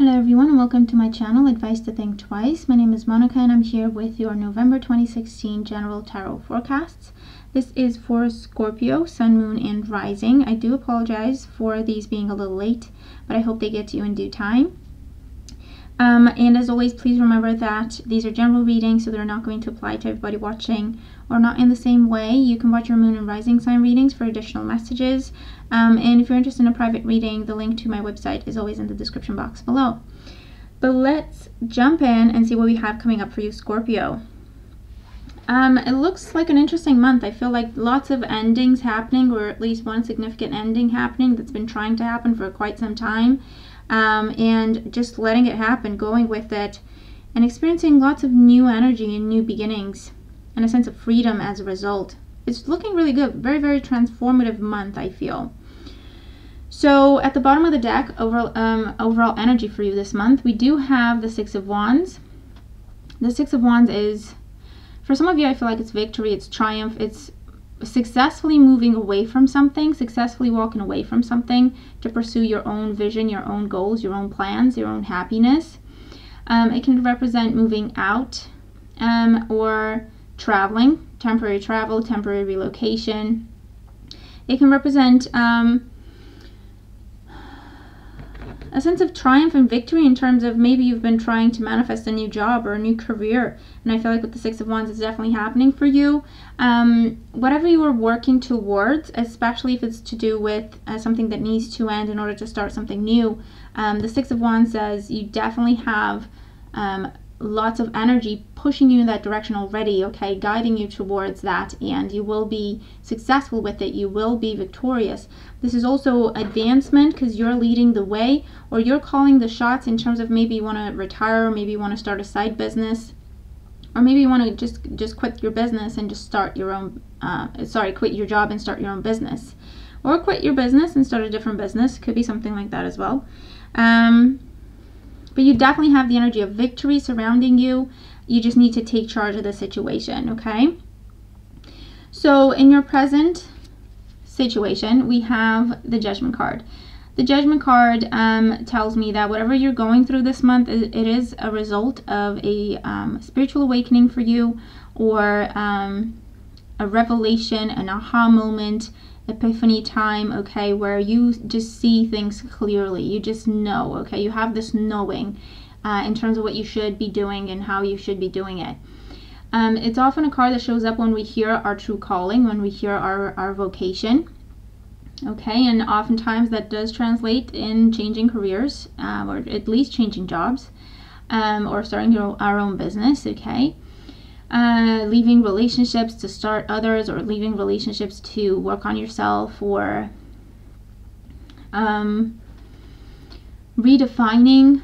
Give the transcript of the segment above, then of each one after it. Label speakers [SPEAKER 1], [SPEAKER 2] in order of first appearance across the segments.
[SPEAKER 1] Hello everyone and welcome to my channel, Advice to Think Twice. My name is Monica and I'm here with your November 2016 General Tarot Forecasts. This is for Scorpio, Sun, Moon, and Rising. I do apologize for these being a little late, but I hope they get to you in due time. And as always, please remember that these are general readings, so they're not going to apply to everybody watching, or not in the same way. You can watch your Moon and Rising sign readings for additional messages. And if you're interested in a private reading, the link to my website is always in the description box below. But let's jump in and see what we have coming up for you, Scorpio. It looks like an interesting month. I feel like lots of endings happening, or at least one significant ending happening that's been trying to happen for quite some time. And just letting it happen, going with it, and experiencing lots of new energy and new beginnings and a sense of freedom as a result. It's looking really good. Very, very transformative month, I feel. So at the bottom of the deck, overall energy for you this month, we do have the Six of Wands. The Six of Wands is, for some of you, I feel like it's victory, it's triumph, it's successfully moving away from something, successfully walking away from something to pursue your own vision, your own goals, your own plans, your own happiness. It can represent moving out or traveling, temporary travel, temporary relocation. It can represent a sense of triumph and victory in terms of maybe you've been trying to manifest a new job or a new career, and I feel like with the Six of Wands it's definitely happening for you. Whatever you are working towards, especially if it's to do with something that needs to end in order to start something new, the Six of Wands says you definitely have lots of energy pushing you in that direction already, okay, guiding you towards that, and you will be successful with it. You will be victorious. This is also advancement because you're leading the way, or you're calling the shots in terms of maybe you want to retire, or maybe you want to start a side business, or maybe you want to just quit your business and just start your own quit your job and start your own business, or quit your business and start a different business. Could be something like that as well. But you definitely have the energy of victory surrounding you. You just need to take charge of the situation, okay? So in your present situation, we have the Judgment card. The Judgment card tells me that whatever you're going through this month, it is a result of a spiritual awakening for you, or a revelation, an aha moment, epiphany time, okay, where you just see things clearly. You just know, okay, you have this knowing in terms of what you should be doing and how you should be doing it. It's often a card that shows up when we hear our true calling, when we hear our vocation, okay, and oftentimes that does translate in changing careers, or at least changing jobs, or starting our own business, okay. Leaving relationships to start others, or leaving relationships to work on yourself, or redefining,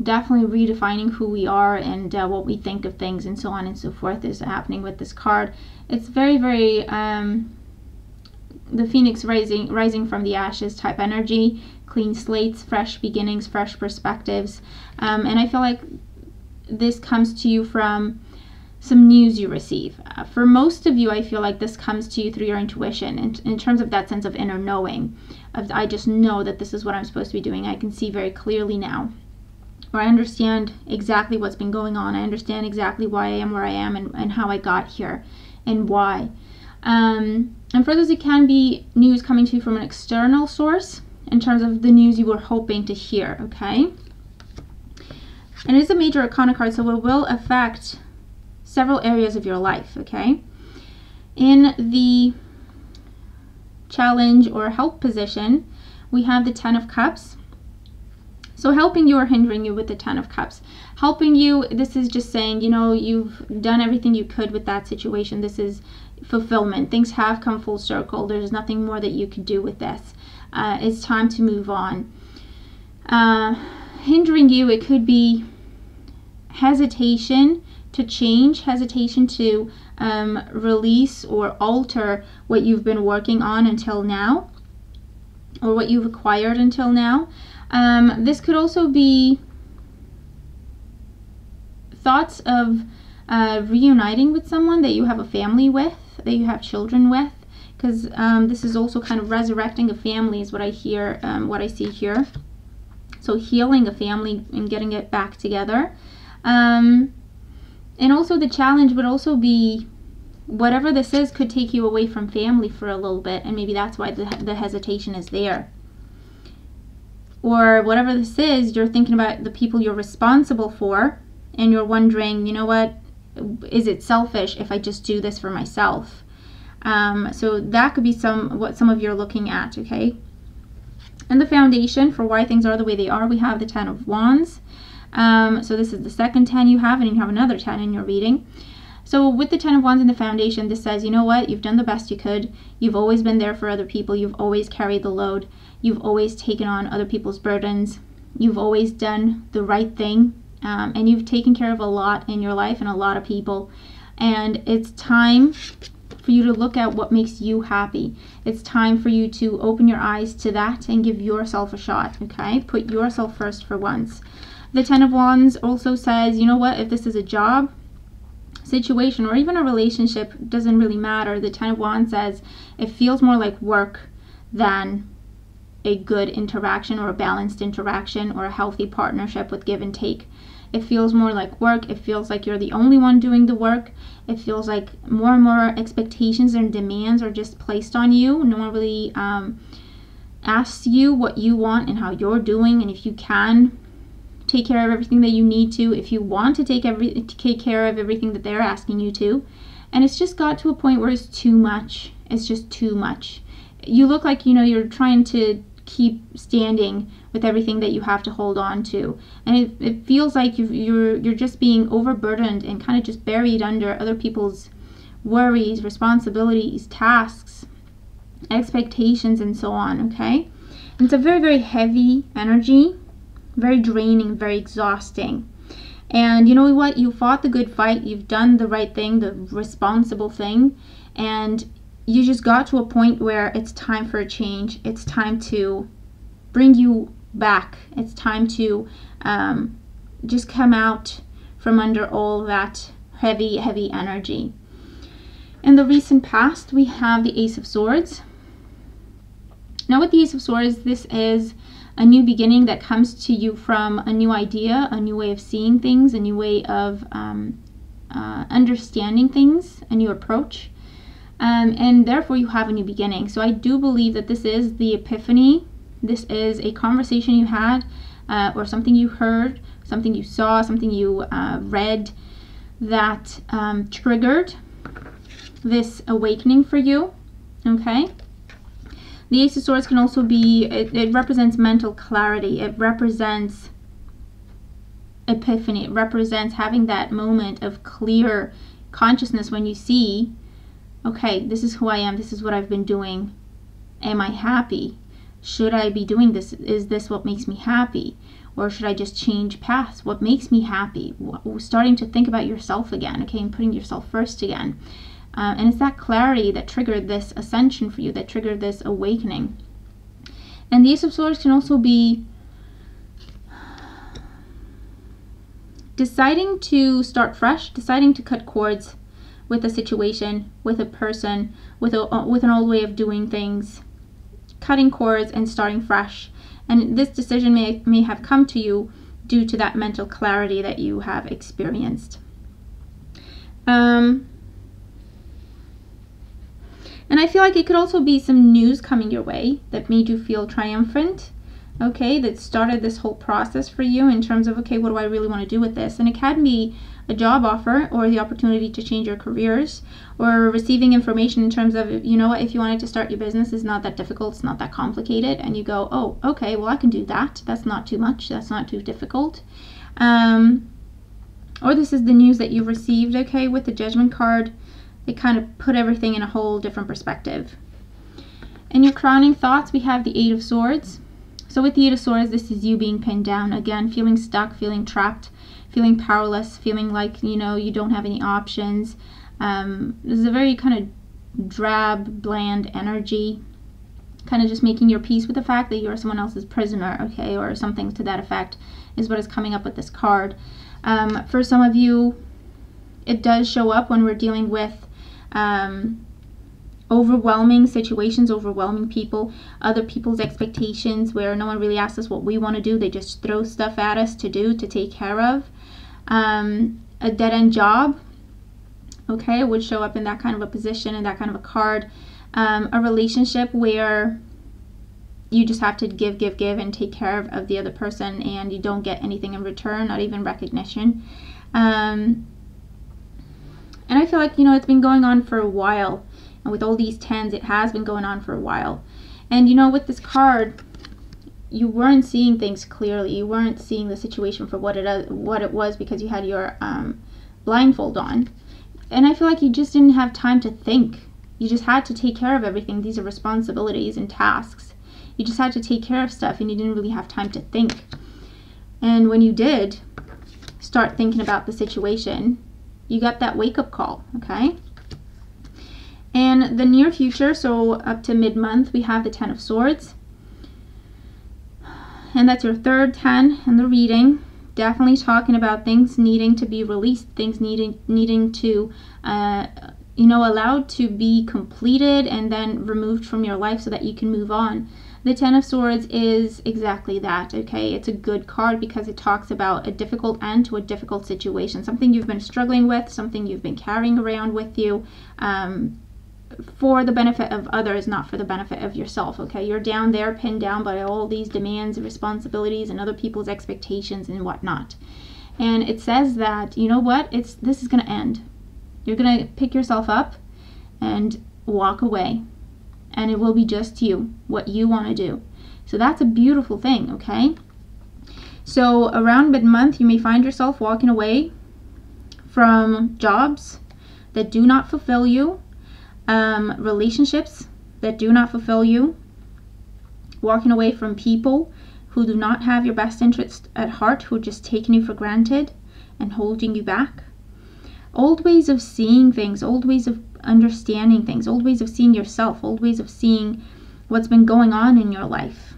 [SPEAKER 1] definitely redefining who we are and what we think of things, and so on and so forth is happening with this card. It's very, very the phoenix rising from the ashes type energy, clean slates, fresh beginnings, fresh perspectives, and I feel like this comes to you from some news you receive. For most of you, I feel like this comes to you through your intuition, in terms of that sense of inner knowing, of I just know that this is what I'm supposed to be doing. I can see very clearly now, or I understand exactly what's been going on. I understand exactly why I am where I am, and how I got here and why. And for those, it can be news coming to you from an external source in terms of the news you were hoping to hear, okay? And it's a major arcana card, so it will affect several areas of your life, okay? In the challenge or help position, we have the Ten of Cups. So helping you or hindering you with the Ten of Cups. Helping you, this is just saying, you know, you've done everything you could with that situation. This is fulfillment. Things have come full circle. There's nothing more that you could do with this. It's time to move on. Hindering you, it could be hesitation to change, hesitation to release or alter what you've been working on until now, or what you've acquired until now. This could also be thoughts of reuniting with someone that you have a family with, that you have children with, because this is also kind of resurrecting a family is what I hear, what I see here. So healing a family and getting it back together. And also the challenge would also be, whatever this is could take you away from family for a little bit, and maybe that's why the hesitation is there. Or whatever this is, you're thinking about the people you're responsible for, and you're wondering, you know what, is it selfish if I just do this for myself? So that could be what some of you are looking at, okay? And the foundation for why things are the way they are, we have the 10 of Wands. So this is the second 10 you have, and you have another 10 in your reading. So with the 10 of Wands in the foundation, this says, you know what, you've done the best you could. You've always been there for other people. You've always carried the load. You've always taken on other people's burdens. You've always done the right thing. And you've taken care of a lot in your life and a lot of people. And it's time for you to look at what makes you happy. It's time for you to open your eyes to that and give yourself a shot, okay? Put yourself first for once. The 10 of Wands also says, you know what, if this is a job situation or even a relationship, doesn't really matter. The 10 of Wands says it feels more like work than a good interaction or a balanced interaction or a healthy partnership with give and take. It feels more like work. It feels like you're the only one doing the work. It feels like more and more expectations and demands are just placed on you. No one really asks you what you want and how you're doing, and if you can take care of everything that you need to, if you want to take care of everything that they're asking you to. And it's just got to a point where it's too much. It's just too much. You look like, you know, you're trying to keep standing with everything that you have to hold on to, and it feels like you're just being overburdened and kind of just buried under other people's worries, responsibilities, tasks, expectations, and so on, okay? And it's a very, very heavy energy, very draining, very exhausting. And you know what, you fought the good fight, you've done the right thing, the responsible thing, and you just got to a point where it's time for a change. It's time to bring you back. It's time to just come out from under all that heavy, heavy energy. In the recent past, we have the Ace of Swords. Now with the Ace of Swords, this is a new beginning that comes to you from a new idea, a new way of seeing things, a new way of understanding things, a new approach. And therefore you have a new beginning. So I do believe that this is the epiphany. This is a conversation you had, or something you heard, something you saw, something you read that triggered this awakening for you, okay? The Ace of Swords can also be, it represents mental clarity. It represents epiphany. It represents having that moment of clear consciousness when you see, okay, this is who I am, this is what I've been doing. Am I happy? Should I be doing this? Is this what makes me happy? Or should I just change paths? What makes me happy? Starting to think about yourself again, okay, and putting yourself first again. And it's that clarity that triggered this ascension for you, that triggered this awakening. And the Ace of Swords can also be deciding to start fresh, deciding to cut cords with a situation, with a person, with an old way of doing things, cutting cords and starting fresh. And this decision may have come to you due to that mental clarity that you have experienced. And I feel like it could also be some news coming your way that made you feel triumphant, okay, that started this whole process for you in terms of, okay, what do I really want to do with this? And it can be a job offer or the opportunity to change your careers, or receiving information in terms of, you know what, if you wanted to start your business, it's not that difficult, it's not that complicated, and you go, oh, okay, well, I can do that. That's not too much, that's not too difficult. Or this is the news that you've received, okay, with the Judgment card. It kind of put everything in a whole different perspective. In your crowning thoughts, we have the Eight of Swords. So with the Eight of Swords, this is you being pinned down, again, feeling stuck, feeling trapped, feeling powerless, feeling like, you know, you don't have any options. This is a very kind of drab, bland energy, kind of just making your peace with the fact that you're someone else's prisoner, okay, or something to that effect is what is coming up with this card. For some of you, it does show up when we're dealing with overwhelming situations, overwhelming people, other people's expectations, where no one really asks us what we want to do. They just throw stuff at us to do, to take care of. A dead-end job, okay, would show up in that kind of a position and that kind of a card. A relationship where you just have to give and take care of the other person, and you don't get anything in return, not even recognition. And I feel like, you know, it's been going on for a while. And with all these 10s, it has been going on for a while. And, you know, with this card, you weren't seeing things clearly. You weren't seeing the situation for what it was, because you had your blindfold on. And I feel like you just didn't have time to think. You just had to take care of everything. These are responsibilities and tasks. You just had to take care of stuff, and you didn't really have time to think. And when you did start thinking about the situation, you got that wake-up call, okay? And the near future, so up to mid-month, we have the 10 of Swords. And that's your third 10 in the reading. Definitely talking about things needing to be released, things needing to, you know, allowed to be completed and then removed from your life so that you can move on. The 10 of Swords is exactly that, okay? It's a good card because it talks about a difficult end to a difficult situation, something you've been struggling with, something you've been carrying around with you, for the benefit of others, not for the benefit of yourself, okay? You're down there, pinned down by all these demands, responsibilities, and other people's expectations and whatnot. And it says that, you know what, this is going to end. You're going to pick yourself up and walk away. And it will be just you, what you want to do. So that's a beautiful thing, okay? So around mid-month, you may find yourself walking away from jobs that do not fulfill you, relationships that do not fulfill you, walking away from people who do not have your best interest at heart, who are just taking you for granted and holding you back. Old ways of seeing things, old ways of understanding things, old ways of seeing yourself, old ways of seeing what's been going on in your life.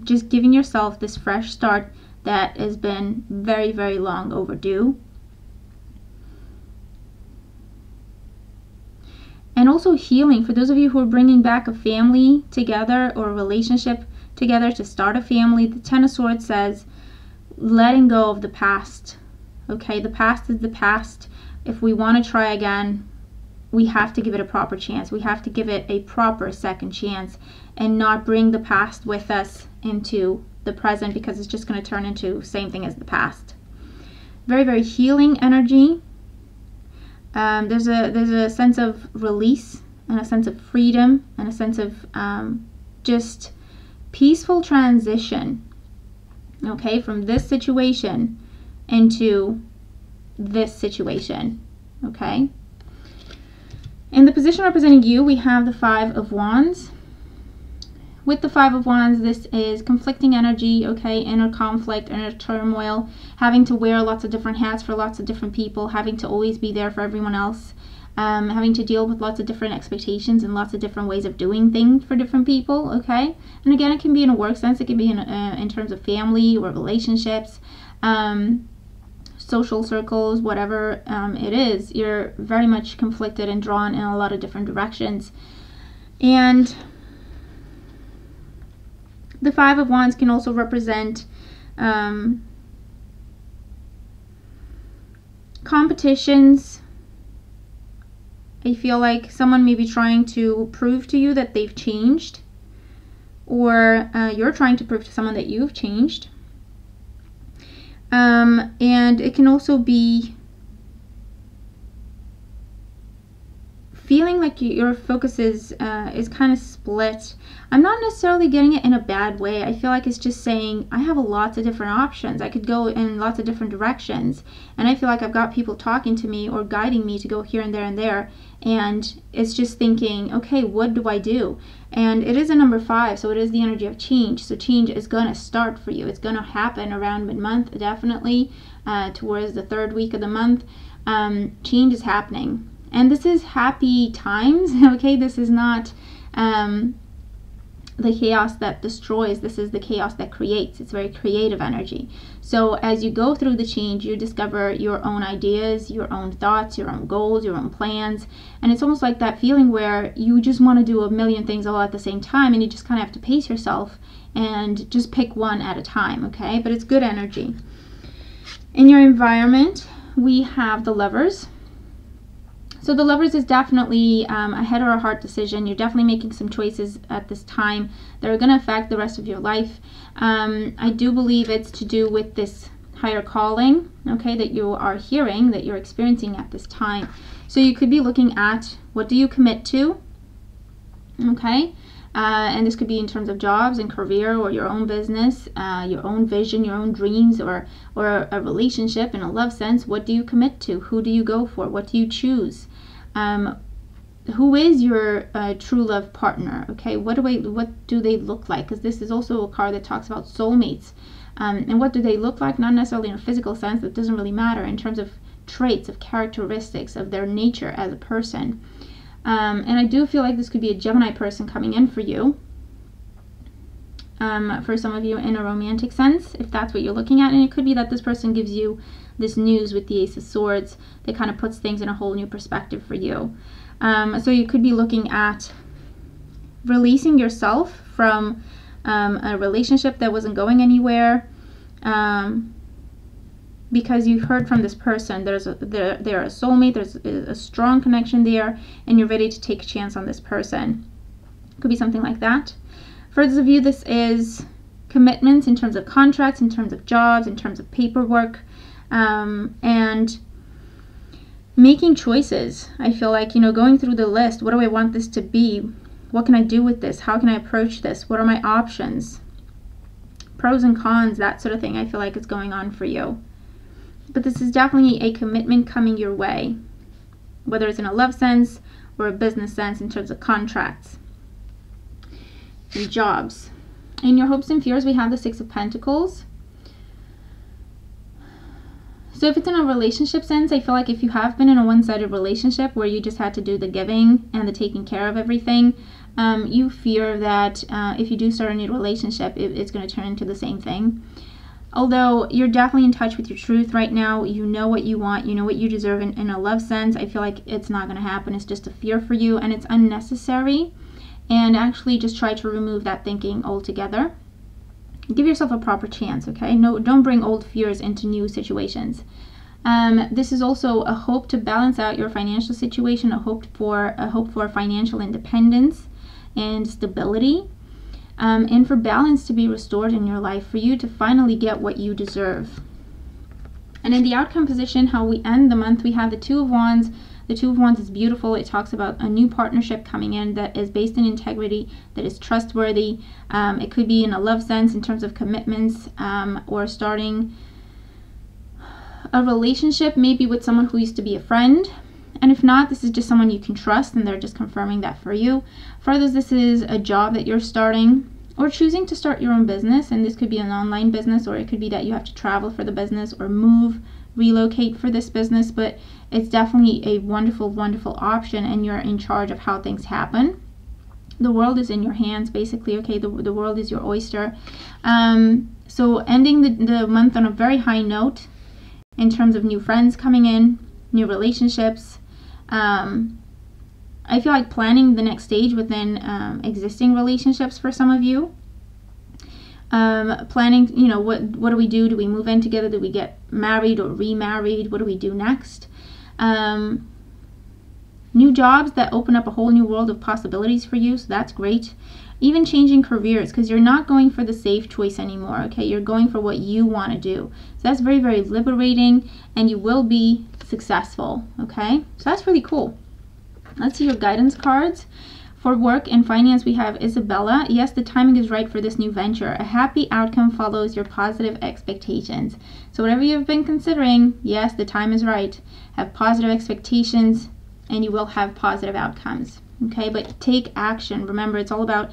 [SPEAKER 1] Just giving yourself this fresh start that has been very, very long overdue. And also healing. For those of you who are bringing back a family together or a relationship together to start a family, the 10 of Swords says letting go of the past. Okay, the past is the past. If we want to try again, we have to give it a proper chance. We have to give it a proper second chance and not bring the past with us into the present, because it's just going to turn into the same thing as the past. Very, very healing energy. There's a sense of release and a sense of freedom and a sense of just peaceful transition, okay, from this situation into this situation, okay? In the position representing you, we have the 5 of Wands. With the 5 of Wands, this is conflicting energy, okay, inner conflict, inner turmoil, having to wear lots of different hats for lots of different people, having to always be there for everyone else, having to deal with lots of different expectations and lots of different ways of doing things for different people, okay? And again, it can be in a work sense, it can be in terms of family or relationships, social circles, whatever it is. You're very much conflicted and drawn in a lot of different directions. And the 5 of Wands can also represent competitions. I feel like someone may be trying to prove to you that they've changed, or you're trying to prove to someone that you've changed. And it can also be feeling like your focus is kind of split. I'm not necessarily getting it in a bad way. I feel like it's just saying I have lots of different options. I could go in lots of different directions, and I feel like I've got people talking to me or guiding me to go here and there and there, and it's just thinking, okay, what do I do? And it is a number 5, so it is the energy of change. So change is going to start for you. It's going to happen around mid-month, definitely, towards the 3rd week of the month. Change is happening. And this is happy times, okay? This is not the chaos that destroys. This is the chaos that creates. It's very creative energy. So as you go through the change, you discover your own ideas, your own thoughts, your own goals, your own plans. And it's almost like that feeling where you just want to do a million things all at the same time, and you just kind of have to pace yourself and just pick one at a time, okay? But it's good energy. In your environment, we have the Lovers. So the Lovers is definitely a head or a heart decision. You're definitely making some choices at this time that are going to affect the rest of your life. I do believe it's to do with this higher calling, okay, that you are hearing, that you're experiencing at this time. So you could be looking at, what do you commit to, okay? And this could be in terms of jobs and career, or your own business, your own vision, your own dreams, or a relationship in a love sense. What do you commit to? Who do you go for? What do you choose? Who is your true love partner? Okay, what do they look like? Because this is also a card that talks about soulmates. And what do they look like? Not necessarily in a physical sense. That doesn't really matter. In terms of traits, of characteristics, of their nature as a person. And I do feel like this could be a Gemini person coming in for you. For some of you in a romantic sense, if that's what you're looking at. And it could be that this person gives you this news with the Ace of Swords that kind of puts things in a whole new perspective for you. So you could be looking at releasing yourself from a relationship that wasn't going anywhere, because you heard from this person they're a soulmate, there's a strong connection there, and you're ready to take a chance on this person. Could be something like that. For those of you, this is commitments in terms of contracts, in terms of jobs, in terms of paperwork, and making choices. I feel like, going through the list. What do I want this to be? What can I do with this? How can I approach this? What are my options? Pros and cons, that sort of thing. I feel like it's going on for you. But this is definitely a commitment coming your way, whether it's in a love sense or a business sense in terms of contracts and jobs. In your hopes and fears, we have the Six of Pentacles. So if it's in a relationship sense, I feel like if you have been in a one-sided relationship where you just had to do the giving and the taking care of everything, you fear that if you do start a new relationship, it's going to turn into the same thing. Although you're definitely in touch with your truth right now, you know what you want, you know what you deserve in a love sense. I feel like it's not going to happen. It's just a fear for you, and it's unnecessary. And actually just try to remove that thinking altogether. Give yourself a proper chance, okay? No, don't bring old fears into new situations. This is also a hope to balance out your financial situation, a hope for financial independence and stability. And for balance to be restored in your life, for you to finally get what you deserve. And in the outcome position, how we end the month, we have the Two of Wands. The Two of Wands is beautiful. It talks about a new partnership coming in that is based in integrity, that is trustworthy. It could be in a love sense in terms of commitments, or starting a relationship maybe with someone who used to be a friend. And if not, this is just someone you can trust, and they're just confirming that for you. For others, this is a job that you're starting or choosing to start your own business. And this could be an online business, or it could be that you have to travel for the business or move, relocate for this business. But it's definitely a wonderful, wonderful option, and you're in charge of how things happen. The world is in your hands, basically, okay? The world is your oyster. So ending the month on a very high note in terms of new friends coming in, new relationships. I feel like planning the next stage within existing relationships for some of you. Planning, what do we do? Do we move in together? Do we get married or remarried? What do we do next? New jobs that open up a whole new world of possibilities for you, so that's great. Even changing careers, because you're not going for the safe choice anymore, okay? You're going for what you want to do. So that's very, very liberating, and you will be successful, okay? So that's really cool. Let's see your guidance cards. For work and finance, we have Isabella. Yes, the timing is right for this new venture. A happy outcome follows your positive expectations. So whatever you've been considering, yes, the time is right. Have positive expectations, and you will have positive outcomes. Okay, but take action. Remember, it's all about,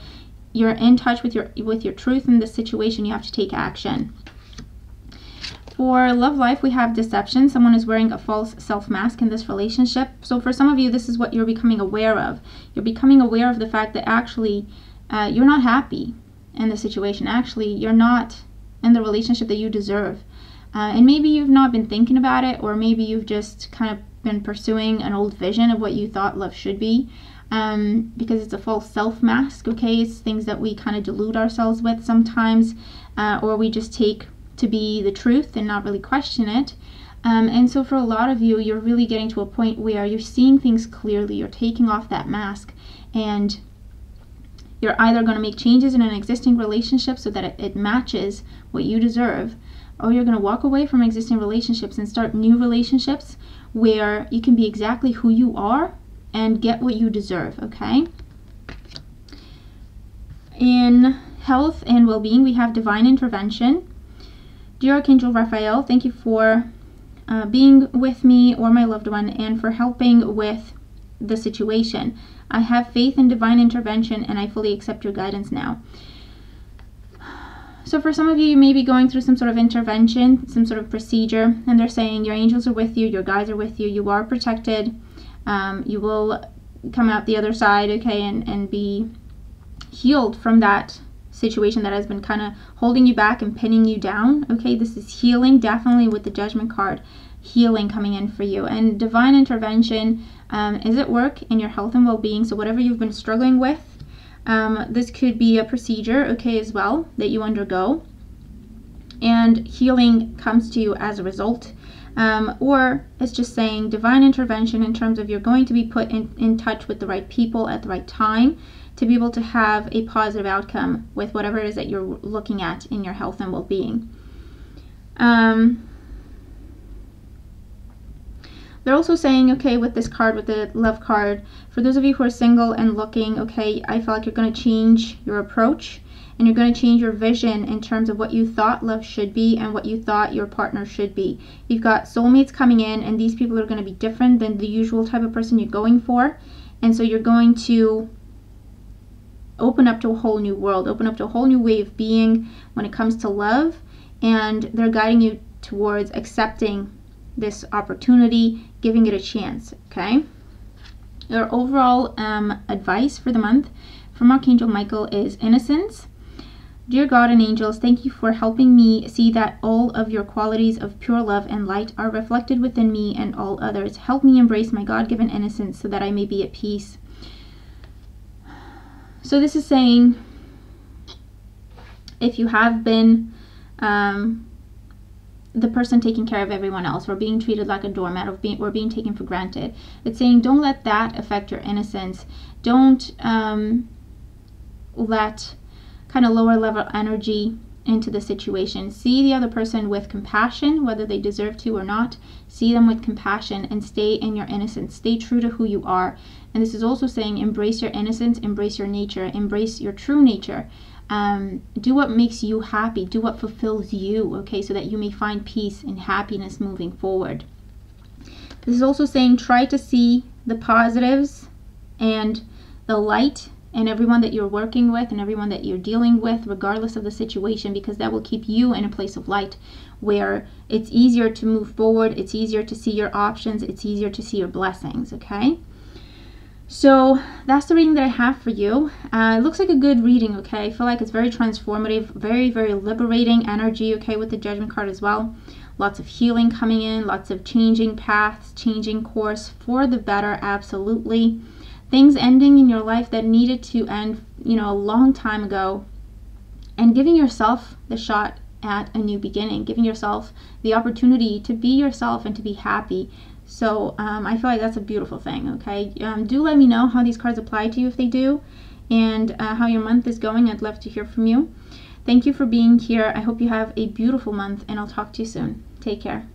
[SPEAKER 1] you're in touch with your truth in this situation. You have to take action. For love life, we have deception. Someone is wearing a false self-mask in this relationship. So for some of you, this is what you're becoming aware of. You're becoming aware of the fact that actually you're not happy in the situation. Actually, you're not in the relationship that you deserve. And maybe you've not been thinking about it, or maybe you've just kind of been pursuing an old vision of what you thought love should be, because it's a false self mask, okay? It's things that we kind of delude ourselves with sometimes, or we just take to be the truth and not really question it. And so for a lot of you, you're really getting to a point where you're seeing things clearly. You're taking off that mask, and you're either going to make changes in an existing relationship so that it matches what you deserve, or you're going to walk away from existing relationships and start new relationships where you can be exactly who you are and get what you deserve, okay? In health and well-being, we have divine intervention. Dear Archangel Raphael, thank you for being with me or my loved one and for helping with the situation. I have faith in divine intervention and I fully accept your guidance now. So for some of you, you may be going through some sort of intervention, some sort of procedure, and they're saying your angels are with you, your guides are with you, you are protected, you will come out the other side, okay, and be healed from that situation that has been kind of holding you back and pinning you down, okay? This is healing, definitely with the Judgment card, healing coming in for you. And divine intervention is at work in your health and well-being, so whatever you've been struggling with, this could be a procedure, okay, as well, that you undergo, and healing comes to you as a result. Or it's just saying divine intervention in terms of you're going to be put in touch with the right people at the right time to be able to have a positive outcome with whatever it is that you're looking at in your health and well-being. They're also saying, okay, with this card, with the love card, for those of you who are single and looking, okay, I feel like you're going to change your approach and you're going to change your vision in terms of what you thought love should be and what you thought your partner should be. You've got soulmates coming in, and these people are going to be different than the usual type of person you're going for. And so you're going to open up to a whole new world, open up to a whole new way of being when it comes to love, and they're guiding you towards accepting this opportunity, giving it a chance, okay? Your overall advice for the month from Archangel Michael is innocence. Dear God and angels, thank you for helping me see that all of your qualities of pure love and light are reflected within me and all others. Help me embrace my God-given innocence so that I may be at peace. So this is saying, if you have been the person taking care of everyone else, or being treated like a doormat, or being taken for granted, it's saying don't let that affect your innocence. Don't let kind of lower level energy into the situation. See the other person with compassion, whether they deserve to or not. See them with compassion and stay in your innocence. Stay true to who you are. And this is also saying embrace your innocence, embrace your nature, embrace your true nature. Do what makes you happy. Do what fulfills you, okay, so that you may find peace and happiness moving forward. This is also saying try to see the positives and the light in everyone that you're working with and everyone that you're dealing with, regardless of the situation, because that will keep you in a place of light where it's easier to move forward, it's easier to see your options, it's easier to see your blessings, okay? So that's the reading that I have for you. It looks like a good reading, okay? I feel like it's very transformative, very, very liberating energy, okay, with the Judgment card as well. Lots of healing coming in, lots of changing paths, changing course for the better, absolutely. Things ending in your life that needed to end, you know, a long time ago, and giving yourself the shot at a new beginning, giving yourself the opportunity to be yourself and to be happy. So I feel like that's a beautiful thing, okay? Do let me know how these cards apply to you if they do, and how your month is going. I'd love to hear from you. Thank you for being here. I hope you have a beautiful month, and I'll talk to you soon. Take care.